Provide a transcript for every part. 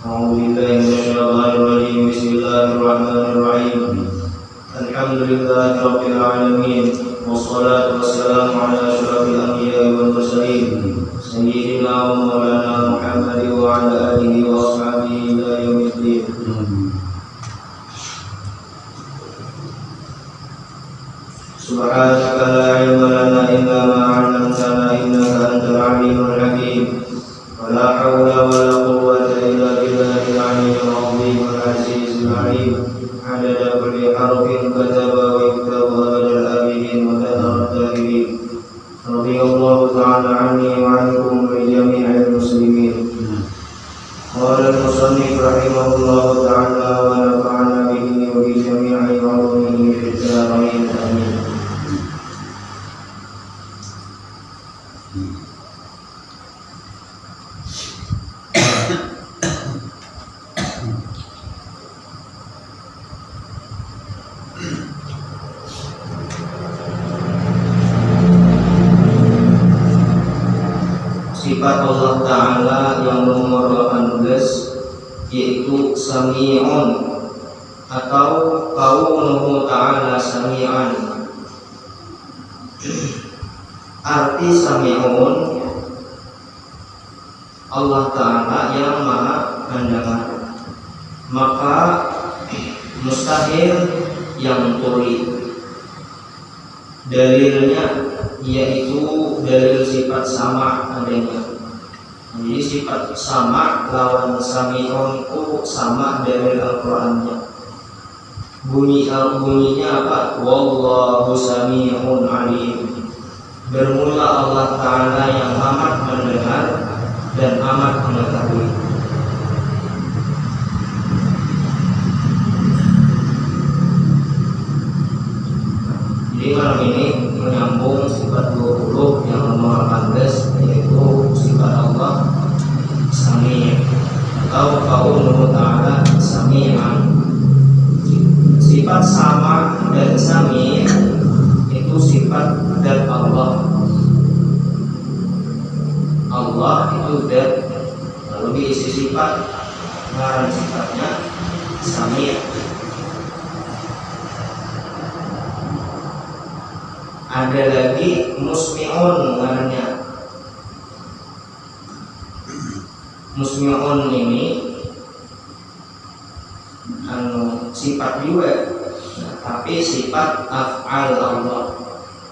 أعوذ بالله من الشيطان الرجيم. بسم الله الرحمن الرحيم. الحمد لله رب العالمين، والصلاة والسلام على أشرف الأنبياء والمرسلين سيدنا ومولانا محمد وعلى آله وأصحابه إلى يوم الدين. سبحانك لا علم لنا إلا ما علمتنا إنك أنت العليم الحكيم. ولا حول ولا قوة إلا بالله العلي العظيم العزيز العليم. عدد كل حرف كتب ويكتب أبد الآبدين ودهر الدائرين. رضي الله تعالى عني وعنكم ولجميع المسلمين. قال المصنف رحمه الله تعالى ونفعنا به وبجميع علومه في الدارين آمين. Sifat Allah Ta'ala yang nomor 18 yaitu Sami'un atau Qawluhu Ta'ala Sami'an. Arti Sami'un, Allah Ta'ala yang maha mendengar, maka mustahil yang tuli. Dalilnya yaitu dalil sifat sama adanya. Jadi sifat sama lawan Sami'un itu sama dari Al-Qur'annya. Bunyinya apa? Wallahu Sami'un Alim. Bermula Allah Ta'ala yang amat mendengar dan amat mengetahui. Jadi malam ini menyambung sifat 20 yang nomor 18 yaitu sifat Allah Sami' atau Qawluhu Ta'ala Sami'an. Sifat sama dan Sami' itu sifat zat Allah. Allah itu zat, lalu diisi sifat, ngaran sifatnya Sami'. Ada lagi Musmi'un namanya. Musmi'un ini sifat juga, tapi sifat af'al Allah.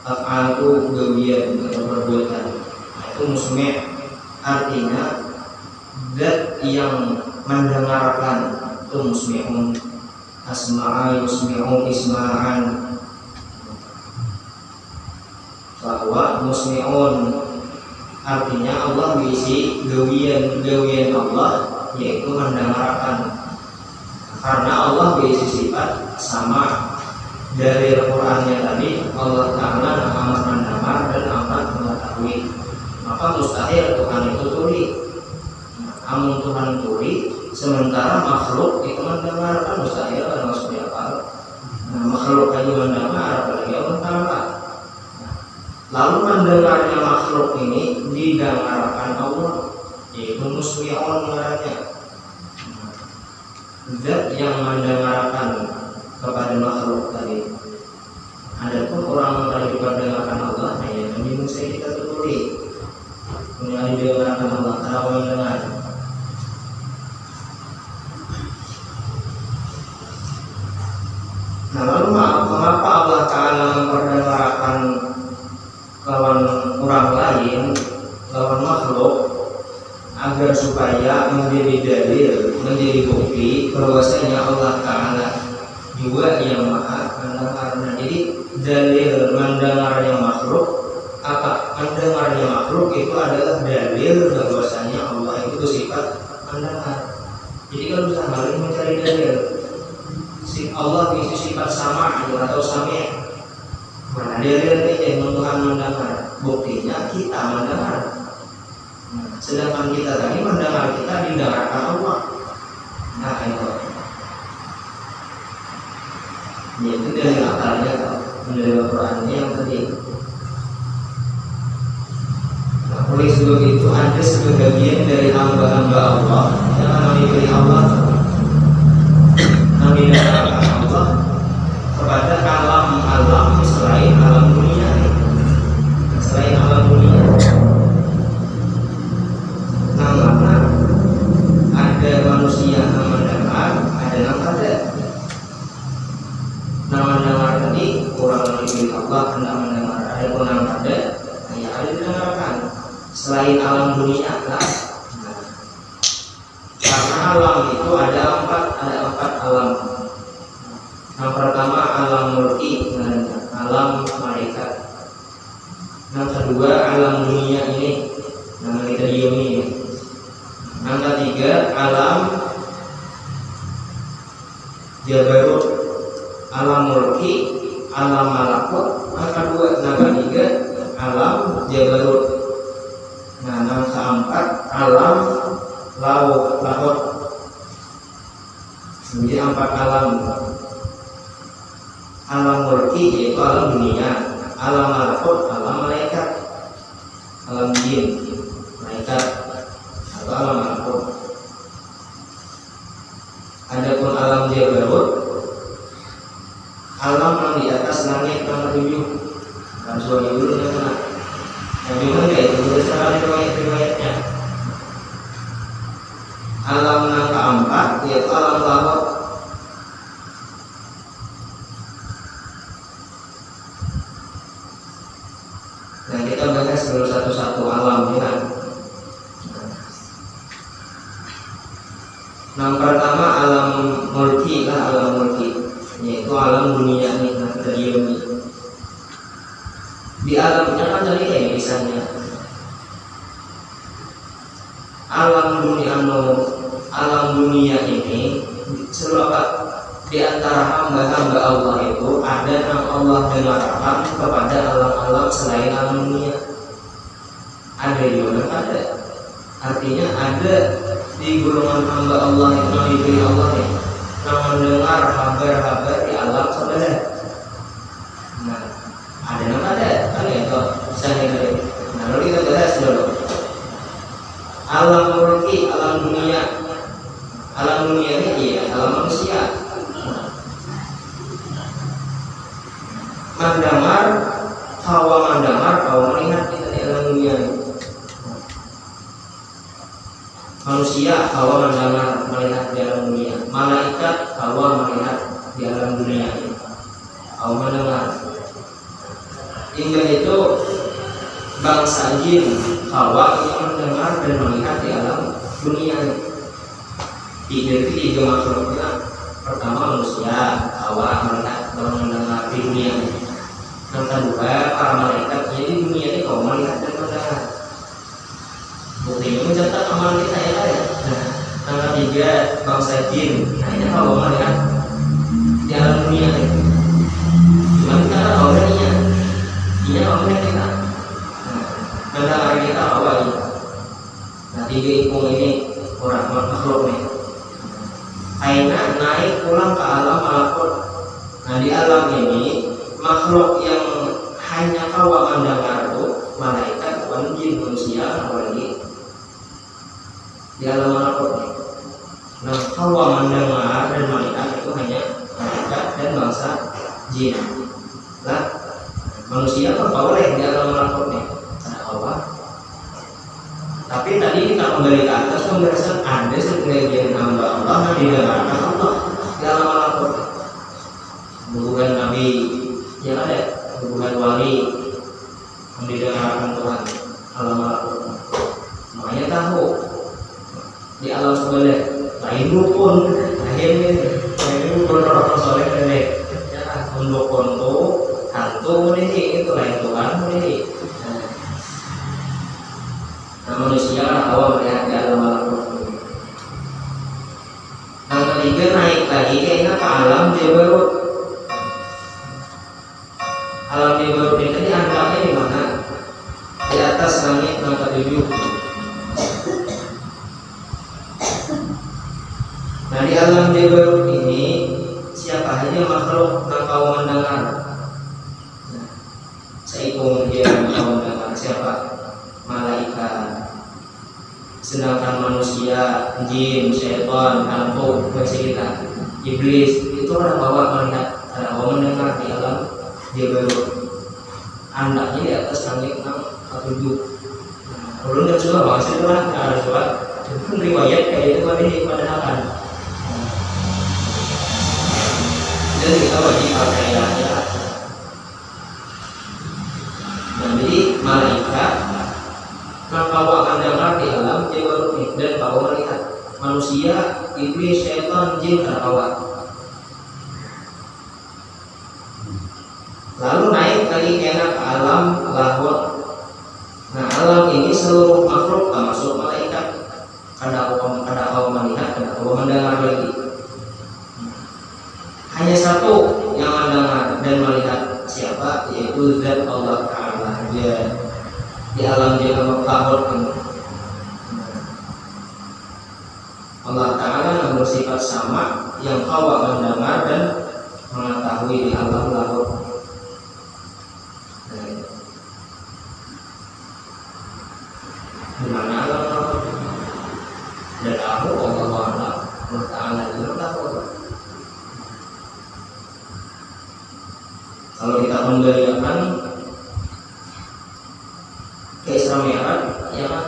Af'al itu gawian atau perbuatan. Itu musmi', artinya zat yang mendengarkan, itu musmi'un. Asma'a yusmi'u isma'an, bahwa musmi'un artinya Allah berisi gawian Allah yaitu mendengarkan. Karena Allah berisi sifat sama dari Al-Qur'annya tadi, Allah Ta'ala amat mendengar dan amat mengetahui, maka mustahil Tuhan itu tuli. Amun Tuhan tuli sementara makhluk itu mendengarkan, mustahil kan maksudnya apa? Makhluk aja mendengar apalagi Allah Ta'ala. Lalu mendengarnya makhluk ini didengarkan Allah, yaitu musmi'un ngarannya. Zat yang mendengarkan kepada makhluk tadi. Adapun orang yang didengarkan Allah, ya mending saya kita tuturi. Yang didengarkan Allah, kenapa mendengar? Nah, lalu mengapa Allah Ta'ala memperdengarkan lawan orang lain, lawan makhluk, agar supaya menjadi dalil, menjadi bukti bahwasanya Allah Ta'ala juga yang maha mendengar. Nah, jadi dalil mendengarnya makhluk apa? Mendengarnya makhluk itu adalah dalil bahwasanya Allah itu sifat mendengar. Jadi kalau bisa balik mencari dalil, si Allah itu sifat sama atau sami'. Mana dalilnya yang Tuhan mendengar? Buktinya kita mendengar. Sedangkan kita tadi mendengar, kita didengarkan Allah. Nah itu. Itu dari akalnya, dari Al-Qur'annya yang tadi. Oleh sebab itu ada sebagian dari hamba-hamba Allah yang diberi Allah alam itu ada empat alam. Yang pertama alam mulki, alam malaikat. Yang kedua alam dunia ini, nama kita ini. Yang ketiga alam jabarut, alam mulki, alam malakut. Yang ketiga alam jabarut. Yang keempat alam laut. Jadi 4 alam. Alam mulki yaitu alam dunia, alam malakut, alam malaikat, alam jin, malaikat atau alam malakut. Adapun alam jabarut, alam yang di atas langit yang ketujuh. Kan suami dulu yang mana? Yang dimana itu berdasarkan riwayat-riwayatnya. Alam yang keempat yaitu alam laut. Nah, kita bahas dulu satu-satu alam ya. Yang pertama alam mulki lah, alam mulki yaitu alam dunia nih, ini. Di alamnya kan tadi kayak misalnya alam dunia ini seluruh di antara hamba-hamba Allah itu ada yang Allah dengarkan kepada alam-alam selain alam dunia. Ada juga ada. Artinya ada di golongan hamba Allah yang diberi Allah yang mendengar kabar-kabar di alam sebelah. Nah, ada yang ada kan ya toh saya. Nah, lalu kita bahas dulu. Alam mulki, alam dunia. Alam dunia ini iya, alam manusia. Mandamar, hawa melihat kita di alam dunia ini. Manusia hawa mendengar, melihat di alam dunia. Malaikat hawa melihat di alam dunia ini. Hawa mendengar. Hingga itu bangsa jin hawa yang mendengar dan melihat di alam dunia ini. Tiga makhluknya. Pertama manusia hawa melihat dan mendengar di dunia ini. Yang kedua para malaikat, jadi dunia ini kau melihat dan mendengar. Buktinya mencatat amal kita ya. Nah, yang ketiga bangsa jin, nah ini kalau melihat di alam dunia ini. Cuma kita kan awalnya, ini awalnya kita. Nah, mendengar kita awalnya. Nah, 3 ikung ini orang makhluk nih. Aina naik pulang ke alam malakut. Nah, di alam ini makhluk yang hanya kawa mendengar itu malaikat, jin, manusia, apalagi di alam malakut. Nah, kawa mendengar dan malaikat itu hanya malaikat dan bangsa jin. Nah, manusia kan boleh di alam malakut nih, ada kawa. Tapi tadi kita kembali ke atas pembahasan ada sebagian hamba Allah yang didengarkan Allah di alam malakut. Hubungan Nabi yang ada, hubungan wali yang didengarkan Tuhan alam malakut. Makanya tahu di alam sebelah lain dukun, lain dukun orang soleh ini. Ya, dukun tuh hantu ini itu lain Tuhan ini. Nah, manusia awal melihat di alam malakut. Yang ketiga naik lagi kayaknya ke alam jabarut. Alam jabarut ini tadi antaranya di mana? Di atas langit yang ketujuh. Nah, di alam jabarut ini siapa saja makhluk yang kau mendengar? Nah, seikung dia yang kau mendengar siapa? Malaikat. Sedangkan manusia, jin, syaitan, hantu, masih kita, iblis itu orang bawa melihat, orang mendengar di alam jabarut. Anaknya di atas langit yang ketujuh. Ulun nggak coba bahas itu lah, nggak ada coba. Itu riwayat kayak itu pada akan. Jadi kita wajib percaya. Nah, jadi malaikat maka akan dengar di alam jabarut dan kau melihat. manusia, iblis, syaitan, jin, dan awak. Lalu naik lagi kena ke alam lahut. Nah, alam ini seluruh makhluk termasuk malaikat. Kada kau melihat, kada kau mendengar lagi. Hanya satu yang mendengar dan melihat, siapa? Yaitu Zat Allah Ta'ala. Dia di alam lahut ini. Allah Ta'ala yang bersifat sama, yang kau mendengar dan mengetahui di alam lahut. Di mana alam lahut? Dan aku Allah Ta'ala juga tahu. Kalau kita membayangkan ke Isra Mi'raj, ya kan?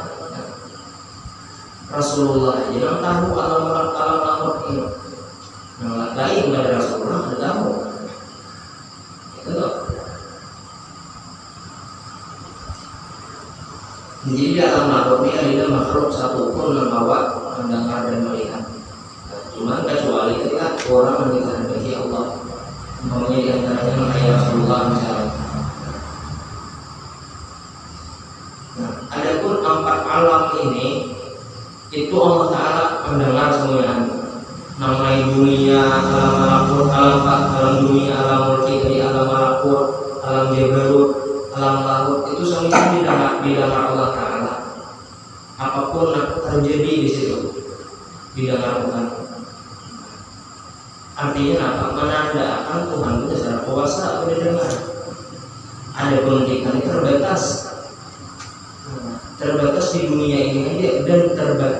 Rasulullah yang tahu alam lahut ini. Yang lain dari Rasulullah tidak tahu. Itu loh. Jadi alam lahut ini ada makhluk satupun yang bawa mendengar dan melihat. Cuman kecuali ketika orang mengikuti Allah. Umpamanya di antaranya mengenai Rasulullah misalnya. Nah, adapun 4 alam ini itu Allah Ta'ala mendengar semuanya. Namanya dunia, alam malakut, alam dunia, alam mulki, alam malakut, alam jabarut, alam lahut, itu semuanya didengar Allah Ta'ala. Apapun terjadi di situ didengar Tuhan. Artinya apa? Menandakan Tuhan itu secara kuasa atau didengar. Ada pendidikan terbatas di dunia ini aja, dan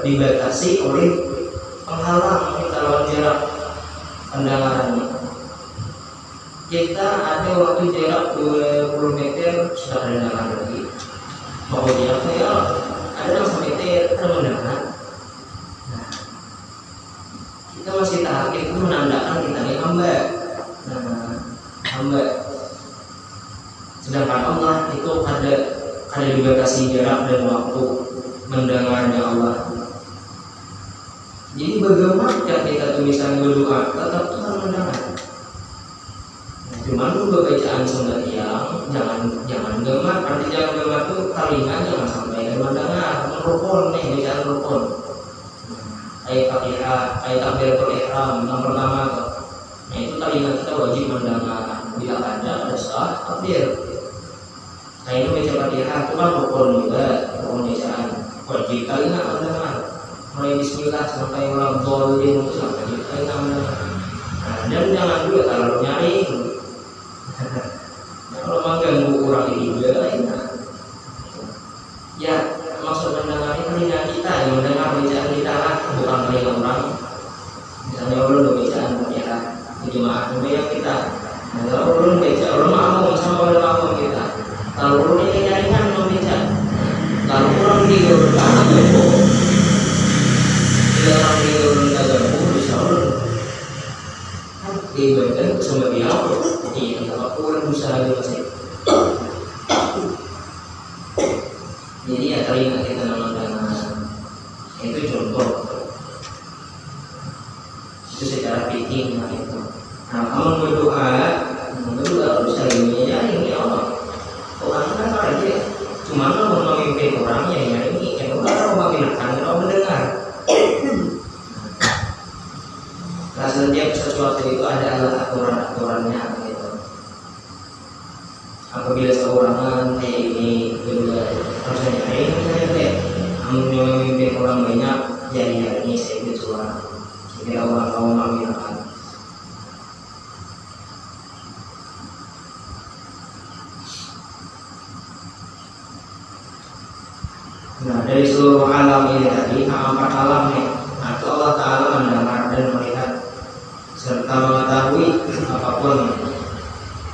dibatasi oleh penghalang kita lawan jarak pendengarannya. Kita ada waktu jarak 20 meter sudah terdengar lagi. Bahwa jaraknya ada yang meter terdengar. Kita masih tahap itu menandakan kita ini hamba. Hamba. Sedangkan Allah itu ada dibatasi jarak dan waktu mendengarnya Allah. Jadi bagaimana kita tuh misalnya berdoa, tetap Tuhan mendengar. Cuman lu bacaan sembahyang jangan gemar, arti jangan gemar tuh talingan, jangan sampai mendengar. Rukun nih, bacaan rukun. Ayat Fatihah, ayat takbiratul ihram yang pertama tuh. Nah itu talingan kita wajib mendengar. Bila ada sah takbir. Nah ini baca Fatihah itu kan rukun juga, rukun bacaan. Wajib talingan mendengar. Mulai bismillah sampai ulang dolin itu sampai talingan mendengar. Nah, dan jangan juga terlalu nyaring. Kalau mengganggu orang ini juga lainnya. Ya, maksud mendengar ini telinga kita yang mendengar bacaan kita lah, bukan telinga orang. Misalnya ulun bacaan Fatihah di jemaah yang kita. Nah, kalau ulun baca, ulun makmum sama ulun makmum kita. Kalau ulun ini nyaringan membaca. Kalau orang di ulun kagak bila orang di ulun kagak bisa ulun ibadah sama dia. Iya, kalau ulun bisa lagi masih. Jadi ya telinga kita mendengar. Itu contoh. Itu secara fikih itu. Nah, kamu berdoa bisa ini Allah. Orang kan aja. Cuma kalau memimpin orangnya ya ini, yang orang memimpin kalau mendengar. Nah, setiap sesuatu itu ada aturan-aturannya gitu. Apabila seorang kayak ini juga harusnya ini saya kayak memimpin orang banyak, jadi ini saya bersuara sehingga orang mau mengaminkan. Nah, dari seluruh alam ini tadi, 4 alam nih. Nah, itu Allah Ta'ala mendengar dan melihat serta mengetahui apapun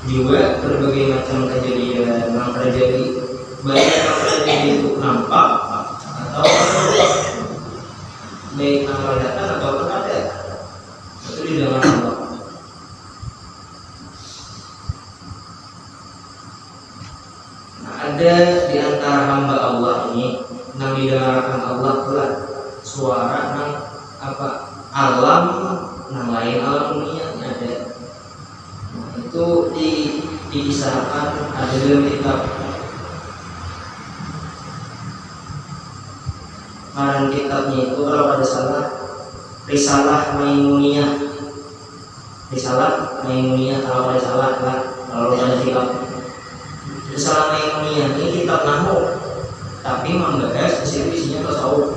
juga berbagai macam kejadian yang terjadi, baik yang terjadi itu nampak atau baik yang kelihatan atau ada, itu didengar Allah. Nah, ada di antara hamba Allah ini yang didengarkan Allah kelak suara yang apa alam, nah lain alam dunianya ada. Nah, itu dikisahkan ada dalam kitab karang kitabnya itu kalau ada salah Risalah Maimuniyah, Risalah Maimuniyah kalau ada salah lah, kalau ada kitab Risalah Maimuniyah ini kitab nahwu tapi membahas di situ isinya tasawuf.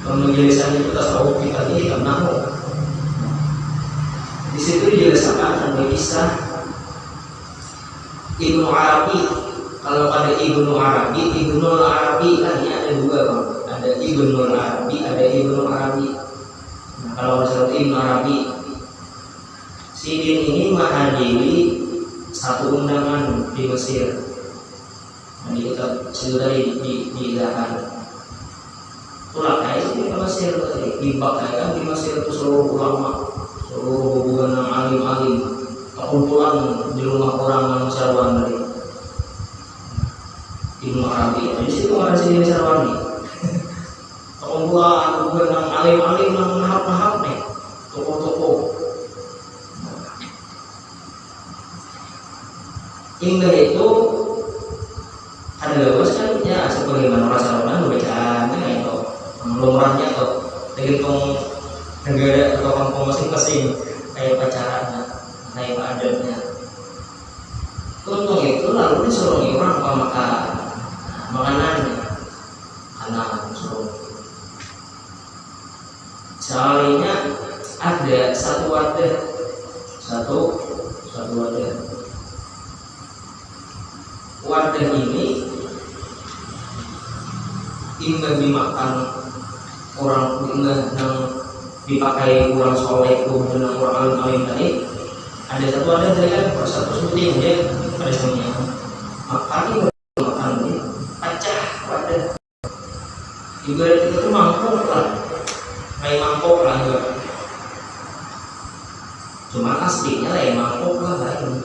Penjelasan itu tasawuf kita ini kitab nahwu. Di situ dijelaskan ada kisah Ibnu Arabi. Kalau ada Ibnu Arabi kan ini ada dua bang. Ada Ibnu Arabi, ada Ibnu Arabi. Nah, kalau misalnya Ibnu Arabi, Sidin ini menghadiri satu undangan di Mesir. Nah, kita sudah diilakan. Itulah kayak di Mesir tadi, dibakaikan di Mesir itu seluruh ulama, seluruh hubungan alim-alim, kumpulan di rumah orang yang Sarwani tadi. Ibnu Arabi, di situ ada Sidin Sarwani. Kumpulan hubungan alim-alim yang nahap-nahap nih, toko-toko. Hingga itu ada luas kan ya sebagaimana rasa orang bacaannya itu lumrahnya atau terhitung negara atau kampung masing-masing kayak pacarannya, kayak adatnya. Untung itu lalu disuruh orang apa makan makanannya karena suruh. Soalnya ada satu wadah wadah ini hingga dimakan orang, hingga yang dipakai orang soleh dan orang alim tadi. Ada satu wadah dari kan persatu seperti dia ada semuanya makan ini pecah wadah. Ibarat itu mangkok lah, kayak mangkok lah juga. Cuma aslinya lah mangkok lah lain.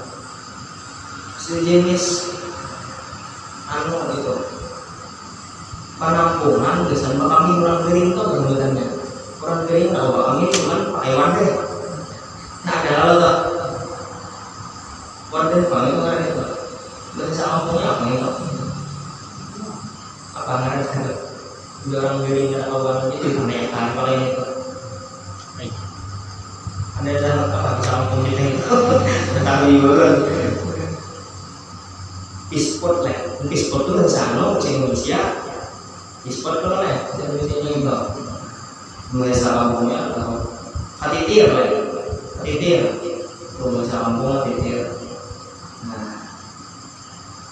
Sejenis gitu penampungan biasanya kami orang kering tuh gambarannya orang kering tahu kami cuman pakai wadah. Nah ada hal tuh wadah kami itu kan itu bahasa ampunya apa itu apa ngarep orang kering nggak tahu warnanya itu kebanyakan kalau ini tuh ada dalam apa bisa ampun itu tetapi bukan Pisport lah, pisport itu bahasa Indonesia. Pisport itu lah, bahasa Indonesia itu bahasa kampungnya atau katitir lah, katitir. Bahasa kampung katitir. Nah,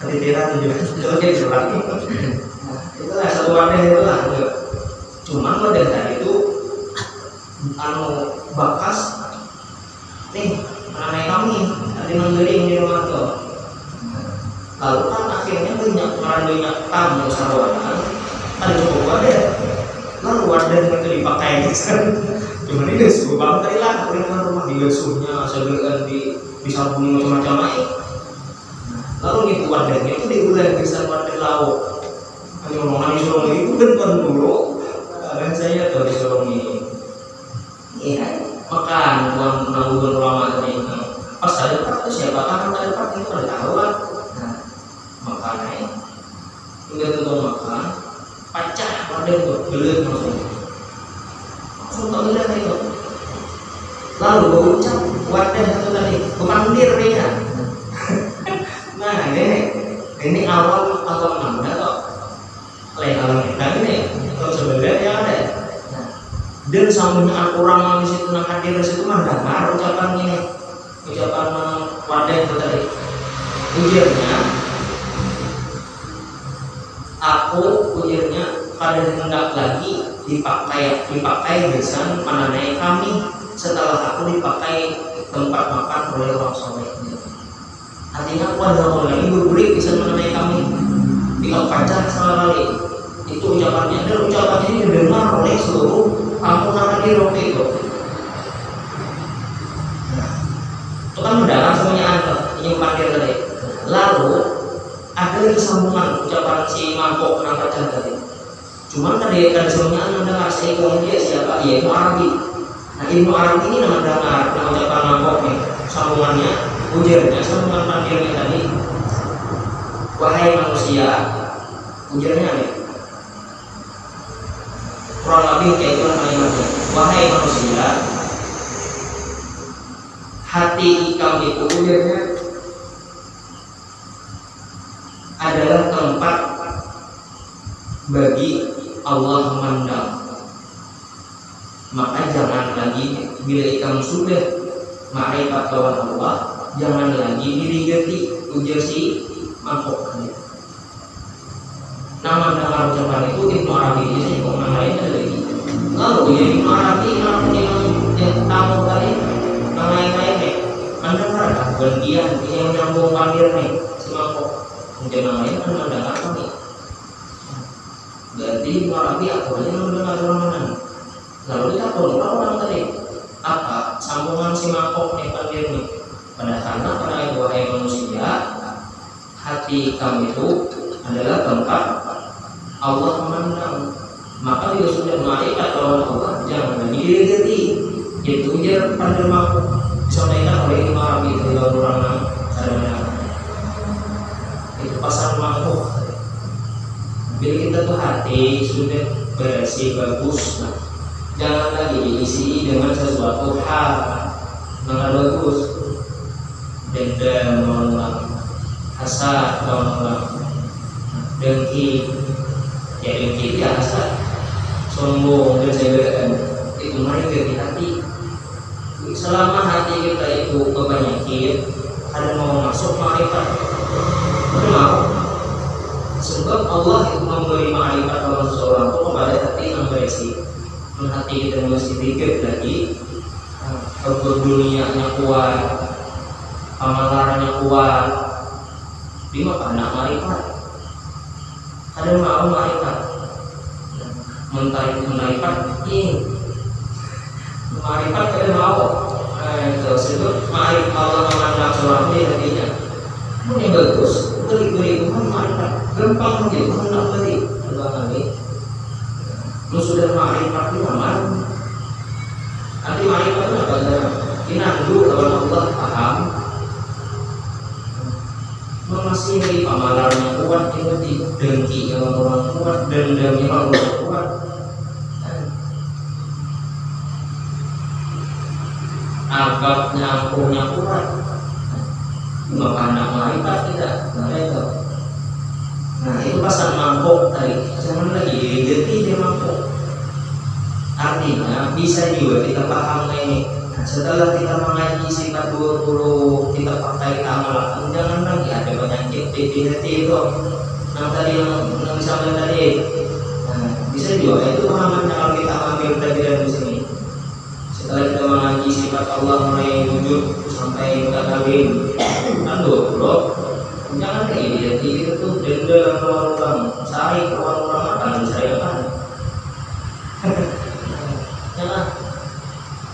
katitiran juga itu surat. Nah, itulah satu wadah itulah. Cuman wadah tadi itu bakas nih anak kami ada menggering di rumah tuh. Lalu kan akhirnya banyak tamu sarwana ada cukup wadah, lalu wadah itu dipakai kan cuman ini suruh banget tadi lah rumah digasuhnya sebelah disambung macam-macam lain. Lalu itu wadahnya itu diulang bisa wadah lauk hanya ngomongan disuruh itu kan dulu dan saya tuh disuruh ini iya makan uang nanggungan ulama tadi pas ada part siapa kan ada part itu ada tahu kan makannya hingga tutup makan pecah wadah itu belut langsung tak lihat itu lalu berucap wadah itu tadi kemandir dia. Nah ini awal nanda atau lain alam kita ini kalau sebenarnya ada. Nah, dan sambungan orang yang di situ nak hadir di situ mah dengar ucapan ini ucapan wadah itu tadi ujarnya ujarnya pada hendak lagi dipakai besan menanai kami setelah aku dipakai tempat makan oleh orang soleh. Artinya aku ada orang lagi berbulik bisa menanai kami tidak pacah salah kali itu ucapannya dan ucapannya ini didengar oleh seluruh kampung di Roke itu. Itu kan mendalam semuanya ada ini parkir tadi. Lalu ada lagi sambungan ucapan si mangkok kenapa tadi. Cuman tadi kan semuanya mendengar si Sehingga dia siapa? Ya Ibnu Arabi. Nah Ibnu Arabi ini nama dengar, nama ucapan mangkoknya, sambungannya, ujarnya, sambungan panggilnya tadi. Wahai manusia, ujarnya nih. Kurang lebih kayak itu kalimatnya. Wahai manusia, hati kamu itu ujarnya adalah tempat bagi Allah memandang. Maka jangan lagi bila kamu sudah ma'rifat lawan Allah, jangan lagi dirigati, ujar si mangkok. Nama dengar ucapan itu Ibnu Arabi ini saya kok nama lain ada lagi. Lalu ya Ibnu Arabi yang tamu tadi nama lain nih. Anda merasa bagian yang nyambung panggil nih si mangkok. Mungkin nama lain anda dengar kami. Berarti Ibnu Arabi aku aja yang mendengar orang. Lalu kita pun orang tadi apa sambungan si mangkok nih panggil nih. Karena itu wahai manusia, hati kamu itu adalah tempat Allah memandang. Maka bila sudah ma'rifat lawan Allah, jangan lagi dirigati. Itu dia panggil mangkok. Disampaikan oleh Ibnu Arabi itu dalam orang itu pasal mangkok. Bila kita tuh hati sudah bersih bagus, nah, jangan lagi diisi dengan sesuatu hal yang bagus, dendam orang, hasad orang, dengki, ya dengki ya hasad, sombong dan sebagainya. Itu mari dari hati. Selama hati kita itu kebanyakan, ada mau masuk ma'rifat, ada mau. Sebab Allah itu memberi ma'rifat kepada seseorang itu kepada hati yang bersih. Hati kita masih sedikit lagi, dunianya kuat, amalannya kuat, lima anak ma'rifat. Ada mau ma'rifat, ma'rifat ini, ma'rifat ada mau. Itu sebut ma'rifat Allah memandang seorang di hatinya. Ini bagus, beri Tuhan ma'rifat, gampang aja Tuhan nak beri, gampang lagi. Lu sudah ma'rifat itu aman. Nanti ma'rifat itu apa saja? Inandu lawan Allah paham. Memasihi amalannya kuat, ingat dengki yang orang kuat, dendamnya orang kuat. Agaknya ampuhnya kuat. Maka anak ma'rifat tidak. Nah itu pasal mangkok tadi. Jangan lagi dirigati dia mangkok. Artinya bisa juga kita paham ini. Nah, setelah kita mengaji sifat 20, kita pakai amalan, jangan lagi ada penyakit di hati itu. Nah tadi yang disampaikan tadi. Nah, bisa juga itu pemahamannya kalau kita ambil pelajaran di sini. Setelah kita mengaji sifat Allah mulai wujud sampai mutakallim, kan 20. Jangan kayak dilihat itu tuh denda orang sari orang akan saya kan. Jangan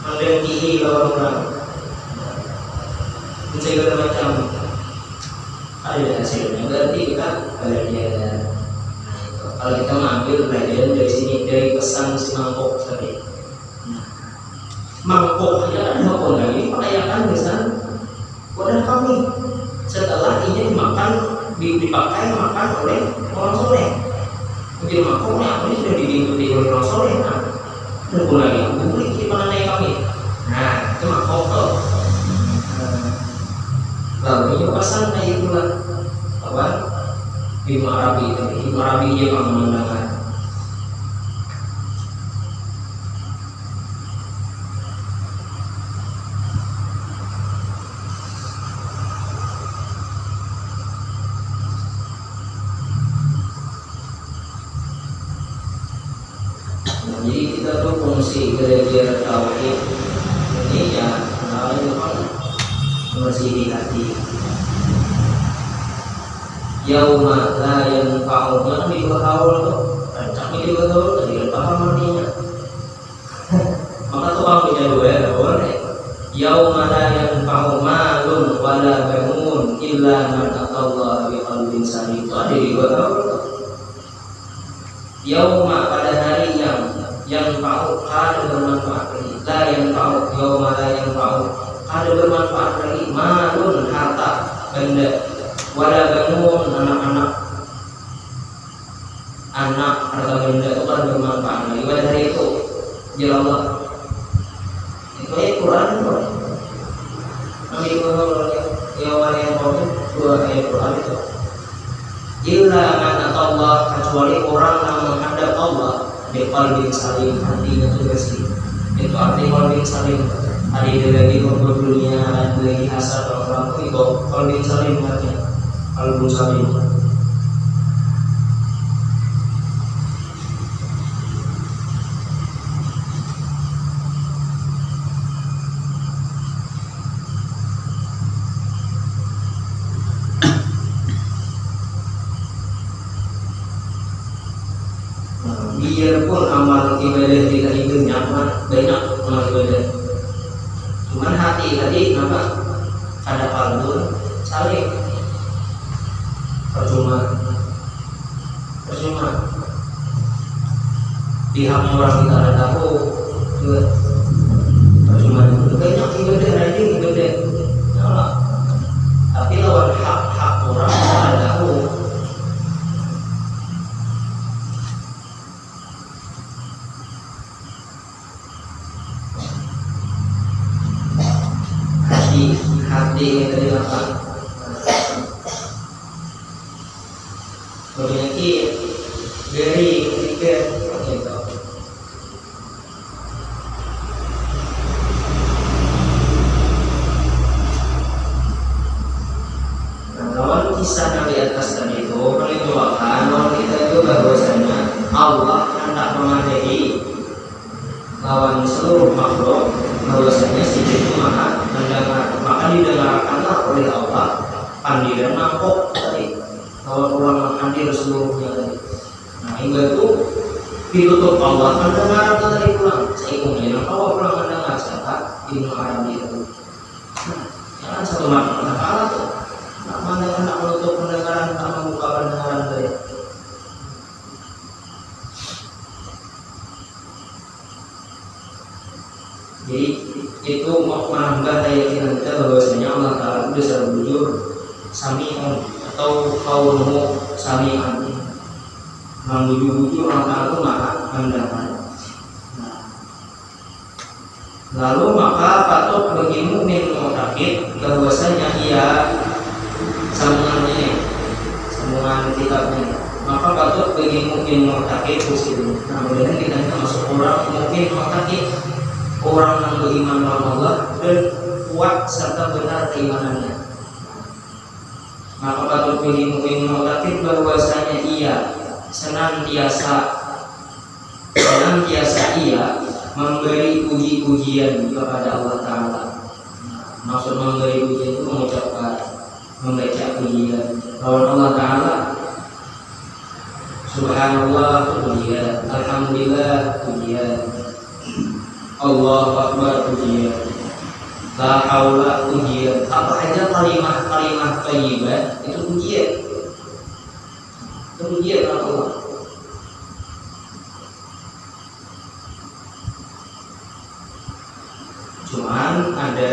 mendengki orang segala macam ada hasilnya. Berarti kita belajar. Kalau kita mengambil pelajaran dari sini, dari pesan si mangkok tadi. Mangkok aja ada apa lagi perayaan besar wadah kami. Setelah ini dipakai makan oleh orang soleh. Mungkin mangkoknya ini sudah diikuti oleh orang soleh. Nah, dan lagi beli di mana kami. Nah, itu mangkok tuh. Lalu ini pasal kayak itulah apa? Ibnu Arabi itu, Ibnu Arabi dia memandangkan. Jadi kita tuh fungsi belajar tauhid ini ya masih di hati. Yauma la yanfa'u kan di haul tuh, rancak di haul tadi paham artinya. Maka tuh aku punya dua boleh. Yauma la yanfa'u malun wala banun illa man atallaha biqalbin salim. Itu ada di haul. Yauma pada hari yang yang tahu kada bermanfaat lagi, la yang tahu yauma la yang tahu kada bermanfaat lagi, malun harta benda, wala bangun anak-anak harta benda itu kada bermanfaat lagi. Pada hari itu ya Allah itu ayat Quran itu kami yauma la yang tahu dua ayat Quran itu. Illa man Allah, kecuali orang yang menghadap Allah biqalbin salim, hatinya itu bersih. Itu arti qalbin salim. Ada lagi hubbud dunia, ada lagi hasad orang itu qalbin salim artinya. Qalbun salim. Biarpun amal ibadah kita itu nyaman, banyak amal ibadah, cuman hati tadi apa? Ada kalbun saling percuma pihak orang kita ada tahu juga percuma. Banyak ibadah rajin ibadah nyala, tapi lawan hak orang ada tahu. Hati dari apa? Penyakit dari ketika itu. Lawan kisah Nabi atas tadi itu menunjukkan bahwa kita itu bahwasanya Allah hendak mengadili lawan seluruh makhluk, bahwasanya si itu mendengar, maka didengarkanlah oleh Allah pandiran nampok tadi lawan orang menghadir seluruhnya tadi. Nah hingga itu ditutup Allah mendengar tadi pulang seikunya kalau pulang mendengar siapa Ibnu Arabi itu. Nah jangan satu makna kalah tuh, nak mana nak menutup pendengaran, tak membuka pendengaran tadi. Jadi itu menambah keyakinan kita bahwasanya Allah Ta'ala itu bisa berjujur sami'un atau kaunuhu sami'an. Bujur Allah Ta'ala itu maha mendengar. Nah, lalu maka patut bagi mukmin mu'taqid bahwasanya ia sambungan kitabnya. Maka patut bagi mukmin mu'taqid muslim. Nah, kemudian kita masuk orang mukmin mu'taqid, orang yang beriman kepada Allah dan kuat serta benar keimanannya. Maka patut bagi mukmin mu'taqid bahwasanya ia senantiasa ia memberi puji-pujian kepada Allah Ta'ala. Maksud memberi pujian itu membaca pujian lawan Allah Ta'ala. Subhanallah pujian, alhamdulillah pujian, Allahu Akbar pujian, la haula pujian. Apa aja kalimat thayyibah itu pujian. Itu pujian Allah. Cuman ada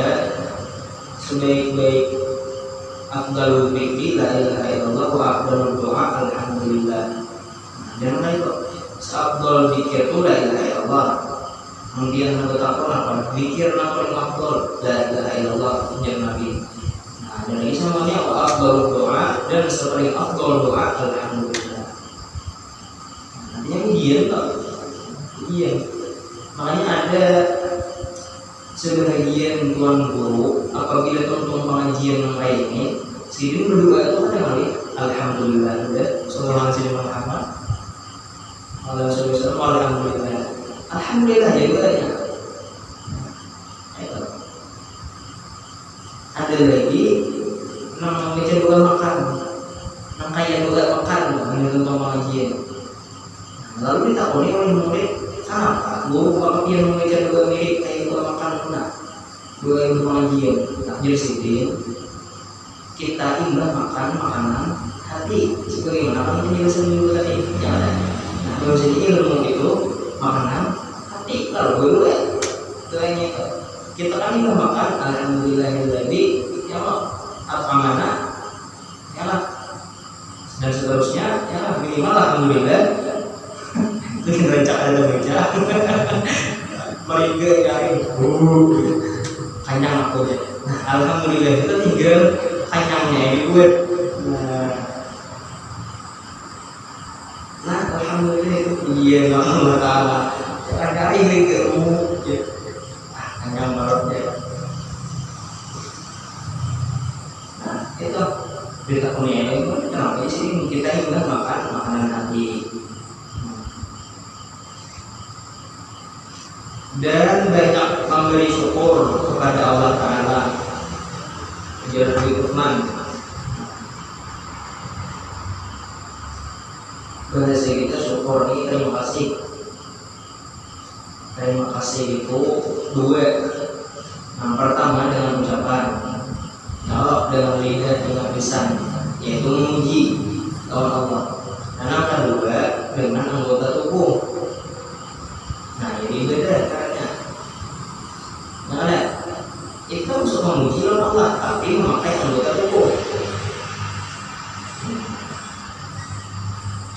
sebaik-baik afdalul fikri la ilaha illallah wa afdalul doa alhamdulillah. Jangan itu seafdal zikir itu la ilaha illallah. Kemudian mengatakan apa? Zikir paling afdal la ilaha illallah ujar Nabi. Nah, dan ini semuanya wa afdalul doa dan sepaling afdal doa alhamdulillah. Artinya ujian tak? Ujian. Makanya ada sebagian tuan guru apabila tonton pengajian yang lainnya sidin berdoa itu kan kali alhamdulillah udah sallallahu alaihi Muhammad alhamdulillah ya doanya. Ada lagi nang baca doa makan nang kaya doa makan menurut pengajian. Lalu ditakoni oleh murid kenapa guru bapak yang membaca doa mirip kayak doa makan pernah doa yang pengajian takjil sidin kita imbah makan makanan hati sebagaimana kan penjelasan minggu tadi jangan. Nah kalau jadi ilmu itu makanan Tikal dulu ya doanya kita kan ini makan alhamdulillahilladzi ya apa mana ya lah dan seterusnya ya lah minimal alhamdulillah itu rancak ada baca mereka dari kanyang aku ya nah alhamdulillah itu tinggal kanyangnya ini buat nah alhamdulillah itu iya Allah Ta'ala kadang ini ke umum ya kanyang marotnya nah itu berita kuning itu kenapa sih kita ingin makan makanan hati dan banyak memberi syukur kepada Allah Ta'ala. Ujar Nabi Uthman bahasa kita syukur ini terima kasih itu dua yang pertama dengan ucapan jawab dengan lidah dengan lisan yaitu memuji Allah dan yang kedua dengan anggota tubuh. Nah ini beda caranya. Nah itu untuk memuji Allah tapi memakai anggota tubuh.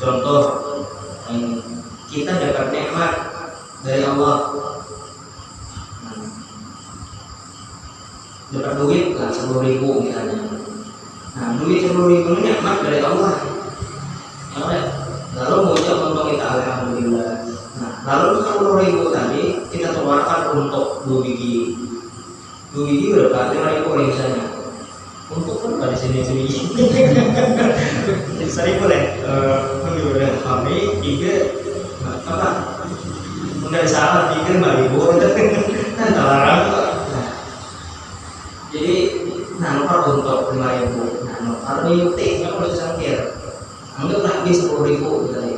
Contoh kita dapat nikmat dari Allah, dapat duit lah 10.000 misalnya. Nah duit 10.000 ini nikmat dari Allah. Lalu mengucap untuk kita alhamdulillah. Nah, lalu 10.000 tadi kita keluarkan untuk 2 biji. 2 biji berapa? 5.000 misalnya. Untuk kan di sini. Jadi saya boleh menurut kami 3 apa? Enggak salah 3 5.000 kan terlarang. Nah, jadi nomor untuk 5.000. Nah, nomor yuti yang harus sangkir. Anggaplah di 10.000 tadi.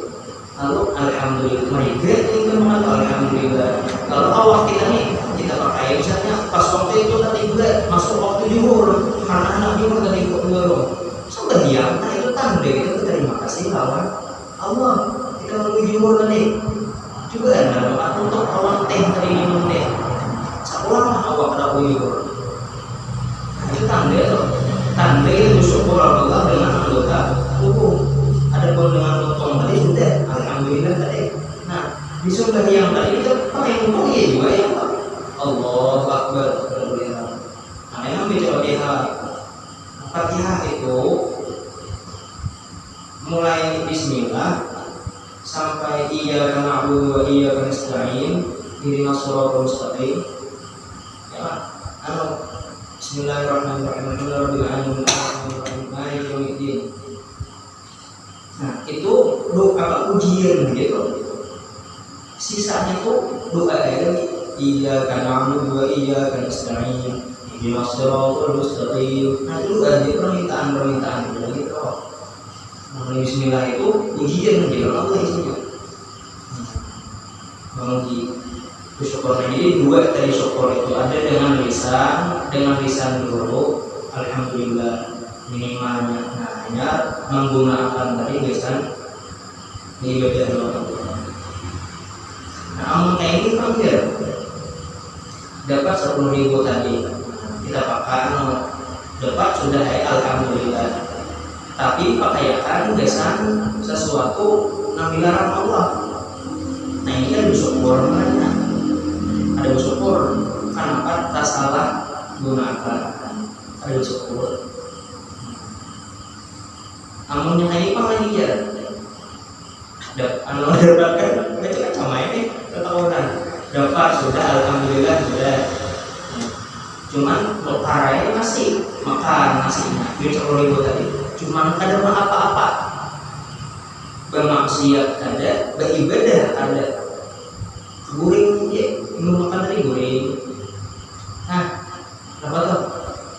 Lalu alhamdulillah mereka itu mengatakan alhamdulillah. Kalau awal kita nih kita pakai misalnya pas waktu itu tadi juga masuk waktu zuhur karena anak zuhur tadi ikut dulu. Sudah diam, nah itu tanda itu terima kasih lawan Allah. Kita menuju zuhur tadi juga ada doa untuk awal teh tadi minum teh. Seolah awal pada zuhur. Nah itu tanda itu syukur Allah dengan anggota tubuh. Ada pun dengan potong tadi sudah alhamdulillah tadi. Nah di sumber yang tadi itu pakai potong ya juga ya Pak. Allahu Akbar alhamdulillah. Nah memang bicara Fatihah itu mulai Bismillah sampai iyyaka na'budu wa iyyaka nasta'in ihdinas shiratal mustaqim. Ya Bismillahirrahmanirrahim. Alhamdulillahirabbil alamin maliki yaumiddin. Nah itu doa ujian gitu. Sisanya tuh doa iyyaka na'budu wa iyyaka nasta'in ihdinas shiratal mustaqim. Nah itu doa permintaan gitu. Nah Bismillah itu ujian gitu Allah isinya. Menguji bersyukur. Jadi 2 tadi syukur itu ada dengan lisan dulu alhamdulillah minimalnya. Nah hanya menggunakan tadi lisan ibadah Allah. Nah amun kayak ini kan ya dapat 10.000 tadi kita pakai dapat sudah alhamdulillah. Tapi pakaikan lisan sesuatu yang dilarang Allah. Nah ini kan bersyukur mana? Ada bersyukur kenapa tak salah gunakan. Ada bersyukur. Namun yang ini apa lagi ya? Anu dapatkan macam sama ini ketahuan. Dapat sudah alhamdulillah sudah. Cuman lokarai masih makan nasinya. Dia 10.000 tadi. Cuman ada apa-apa. Bermaksiat ada, beribadah ada. Guring ya, minum makan tadi guring. Nah, apa tuh?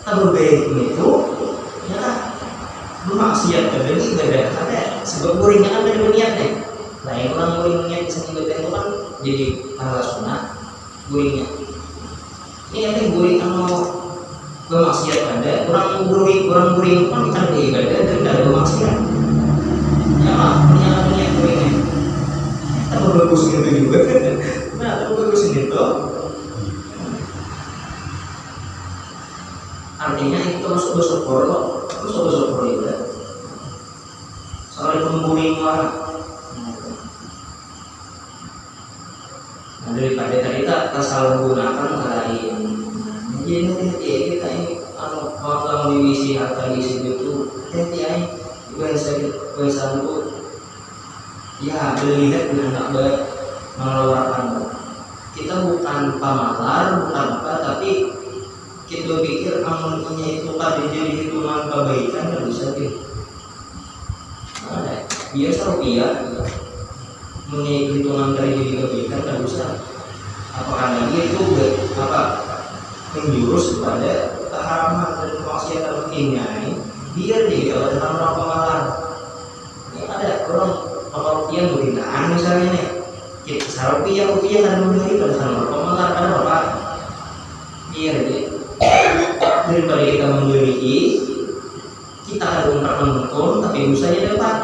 Kita berbeda itu, ya kan? Bermaksiat ada ibadah ada. Sebab guringnya kan dari niat deh. Lain orang guring niat bisa ibadah itu kan jadi pahala sunnah guringnya. Ini nanti guring anu bermaksiat ada. Orang guring kan ada ibadah dan tidak bermaksiat. Ya, punya guringnya. Kita berbagus gitu juga. Nah Nah, itu bagus itu. Artinya itu masuk bersyukur kok. Masuk bersyukur itu. Soal pembuli orang. Nah, daripada tadi kita salah gunakan lain. Jadi kita ini kalau mengisi harta isi itu, hati-hati biasa itu ya melihat dengan baik mengeluarkan. Kita bukan pamalar, bukan apa, tapi kita pikir amalnya itu pada jadi hitungan kebaikan dan bisa gitu. Biasa rupiah mengenai hitungan dari jadi kebaikan dan bisa. Apakah lagi itu apa menjurus kepada keharaman dan kemaksiatan ini? Biar dia kalau dalam orang pamalar. Ini ada orang rupiah berhinaan misalnya nih, kita rupiah kan memberi pada sama pemalar ada apa? Biar dia daripada kita memberi, kita ada ungkap menonton tapi usahanya dapat.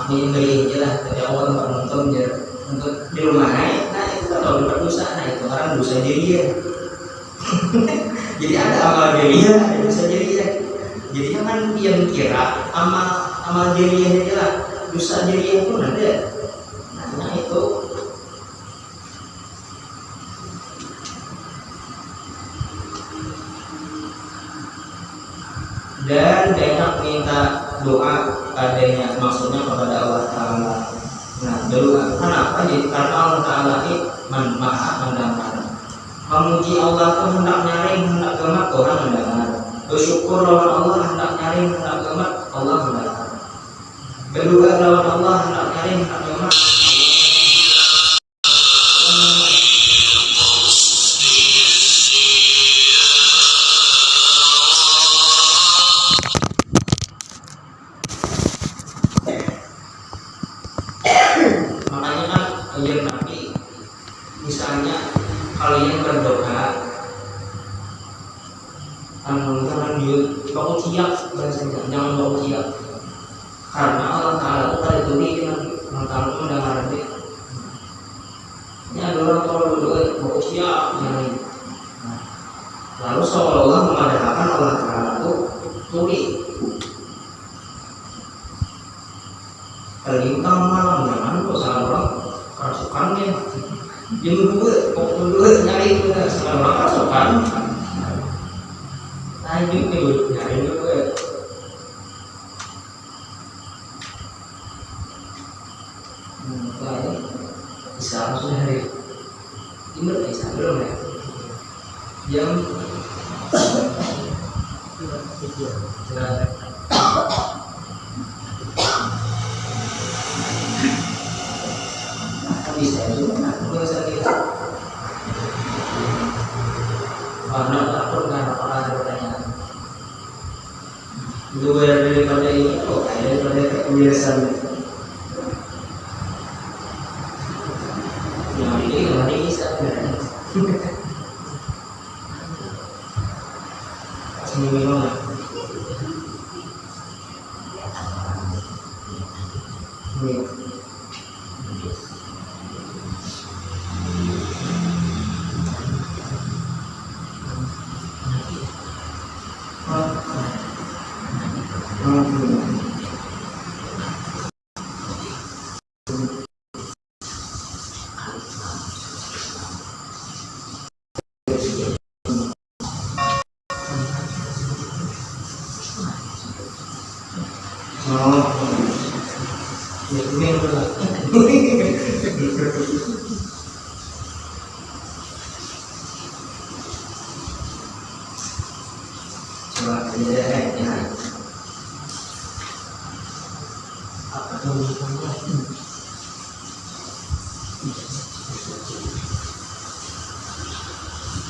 Aku yang beri aja lah, dari awal ungkap menonton untuk di rumah naik, nah itu kalau dapat dosa, nah itu orang dosa dia. Jadi ada amal dia, ada dosa dia. Jadi jangan yang kira amal jariah aja lah, dosa jariah pun ada. Nah itu dan banyak minta doa padanya, maksudnya kepada Allah Taala. Nah doa kenapa? Jadi karena Allah Taala ini maha mendengar. Memuji Allah itu hendak nyaring, hendak gemak Tuhan mendengar. Bersyukur lawan Allah hendak nyaring, hendak gemak Allah mendengar. Berdoa lawan Allah hendak nyaring, hendak gemak. Makanya kan ayat Nabi, misalnya kalian berdoa, jangan baku ciak, jangan baku ciak, karena Allah Taala itu pada turi dengan mengatakan mendengar dia. Ini ada orang kalau berdoa baku ciak, jangan. Lalu seolah-olah mengadakan Allah Taala itu turi. Terlintang malam, jangan kok salah orang kerasukannya. Jam 2, pukul 2 nyari itu kan, salah orang kerasukan. Lanjut nih, nyari juga. Bisa sudah hari ini bisa belum ya? Jam bisa juga, nggak usah kita. Karena takut nggak ada pertanyaan. Dua daripada ini kok daripada kebiasaan. Yang ini bisa kan? Sini minum lah.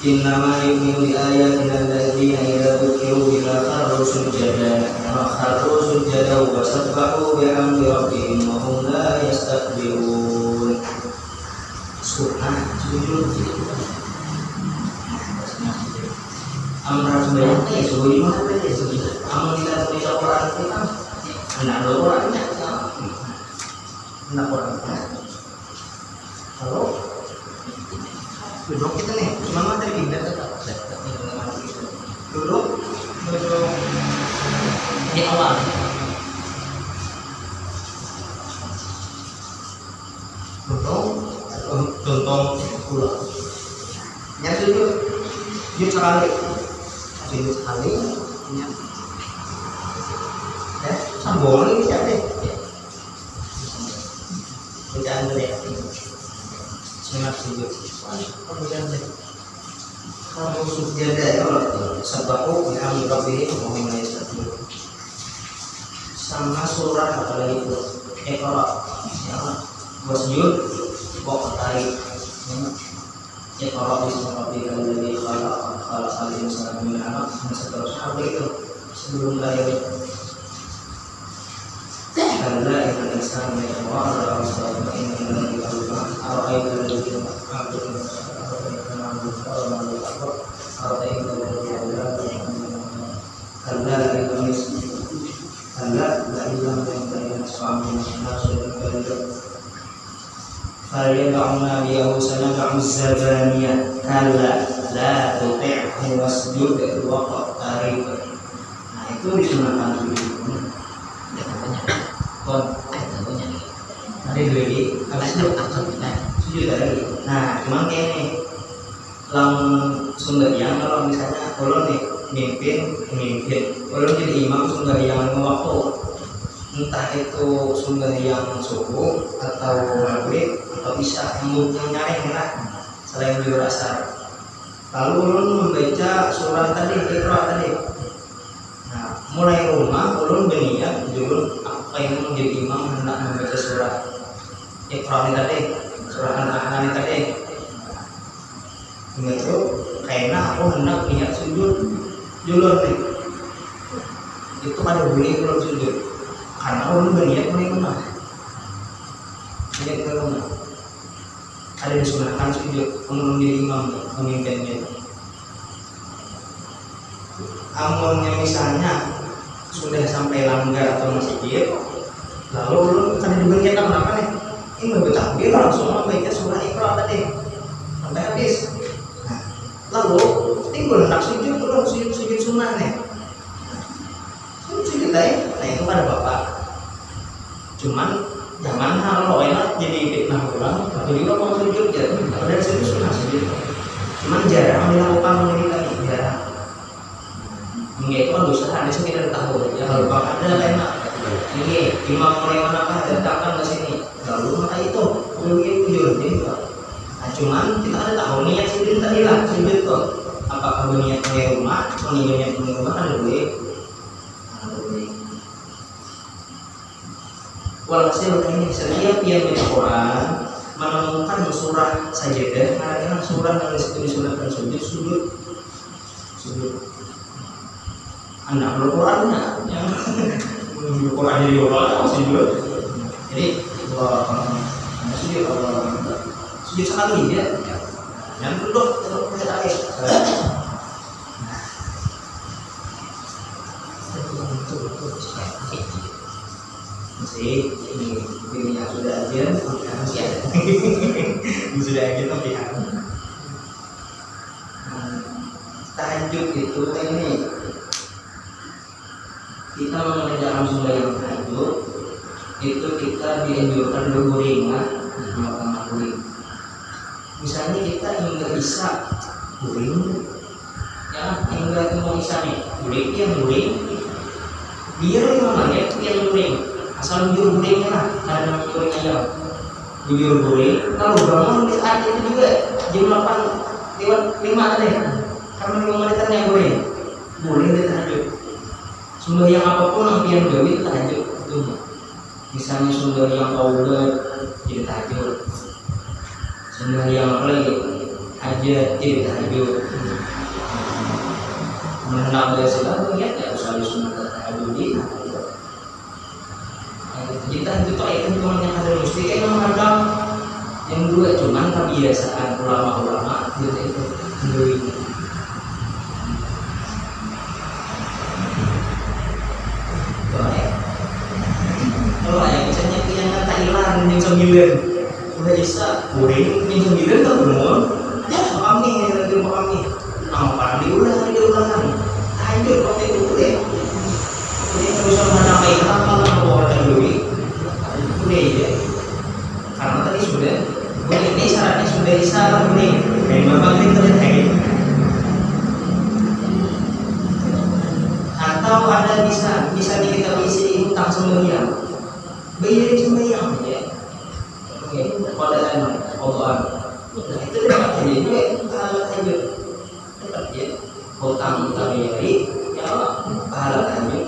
Innama yu'minu bi ayatina alladziina idza dzukiru biha kharru sujada wa sabbahu bihamdi rabbihim wa hum la yastakbirun. Subhan amra sebanyak itu bagaimana amal kita baca Quran itu kan benar Qurannya orangnya. Kalau duduk kita nih, cuma materi pindah tetap duduk di awal. Tuntong pulau. Yang sujud sekali, sambung ini siapa deh? Bacaan deh. Semangat sujud. Bacaan deh. Kalau sujud kalau sabaku bihamdi rabbih wa min yastabih. Sama surah apalagi itu Iqra ya buat sujud bawa tarik Iqra bismi rabbikal ladzi khalaqal insana min 'alaq dan seterusnya itu sebelum lahir. Kalla innal insana yatgha an ra'ahu istaghna inna lillahi wa inna ilaihi raji'un. Falyad'una biyahu sanad'u zabaniyah kalla la tuti'hu wasjud waqtarib. Nah itu disunahkan dulu. Nanti lagi habis itu sujud lagi. Nah cuman kayak nih sumbernya kalau misalnya kalau nih pemimpin kalau jadi imam sumbernya waktu entah itu sumbernya subuh atau maghrib atau isya yang nyaring lah selain di asar. Lalu ulun membaca surat tadi Iqra tadi. Nah mulai rumah ulun berniat dulu apa yang menjadi imam hendak membaca surat Iqra tadi, surat An-Nahl tadi. Itu karena aku hendak niat sujud julur nih. Itu pada boleh kalau sujud karena orang berniat mulai rumah. Niat ke rumah. Ada disunahkan sujud untuk menjadi imam pemimpinnya. Amunnya misalnya sudah sampai langgar atau masjid, lalu belum tadi juga niat apa nih? Ini bertakbir langsung membaca surah Iqra tadi sampai habis. Lalu tinggal hendak sujud belum sujud sunnah nih. Sujud lain, nah itu pada bapak. Cuman jangan kalau enak jadi fitnah orang. Jadi kalau mau sujud ya, pada sujud sunnah sujud. Cuman jarang dilakukan menjadi kami jarang. Ini itu kan dosa ada sekitar tahu ya kalau bapak ada enak. Ini imam mulai manakah datangkan ke sini. Lalu maka itu sujud juga. Nah, cuman kita ada tahu niat sujud tadi lah sujud kok. Apakah berniat mulai rumah, niat mulai rumah kan boleh. Walhasil ini setiap yang baca Quran menemukan surah sajadah, karena surah yang disunahkan sujud. Anak Al-Qurannya yang Al-Quran jadi orang sujud. Jadi sujud sekali dia yang duduk terus akhir. Masih ini yang sudah ajar masih ada. Sudah ajar tapi tahajud itu ini kita mengerjakan sembahyang tahajud itu kita dianjurkan berguringan melakukan guring. Misalnya kita hingga bisa guring, ya hingga mau bisa nih guring biar 5 menit yang guring, asal jujur guringnya lah, karena guring ayam jujur guring. Kalau bangun di saat itu juga jam 8 lewat 5 tadi, karena 5 menitan yang guring boleh ditahajud. Sumber yang apapun yang gawe itu tahajud itu. Misalnya sumber yang powder jadi tahajud. Sumber yang apa lagi? Hajat jadi tahajud. Mengenal dari segala ya tidak usah disunat tahajud ini. Kita itu cuma yang ada mesti kan menghadap yang dua cuman kebiasaan ulama-ulama itu dulu. Kalau yang misalnya yang kata hilang yang 9 udah isa kuring jam 9 tak bener ya makam nih lagi makam nih nampak diulang lanjut waktu itu deh jadi terus menamai kenapa orang duit udah ya karena tadi sudah ini syaratnya sudah isa nih memang maghrib terjadi atau ada bisa kita isi utang sembahyang bayar sembahyang ya oke pada Allah itu dapat jadi juga pahala aja dapat ya utang bayari ya pahala aja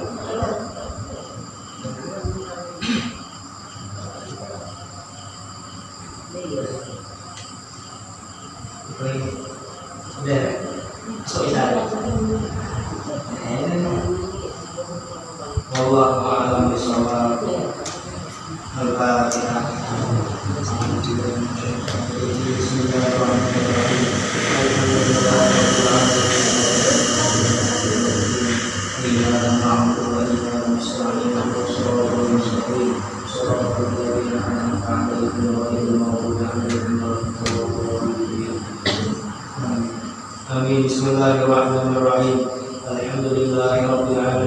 sudah so bisa wallahu a'lam bishawab. Al-Fatihah. Amin. Bismillahirrahmanirrahim. Alhamdulillahirabbil alamin.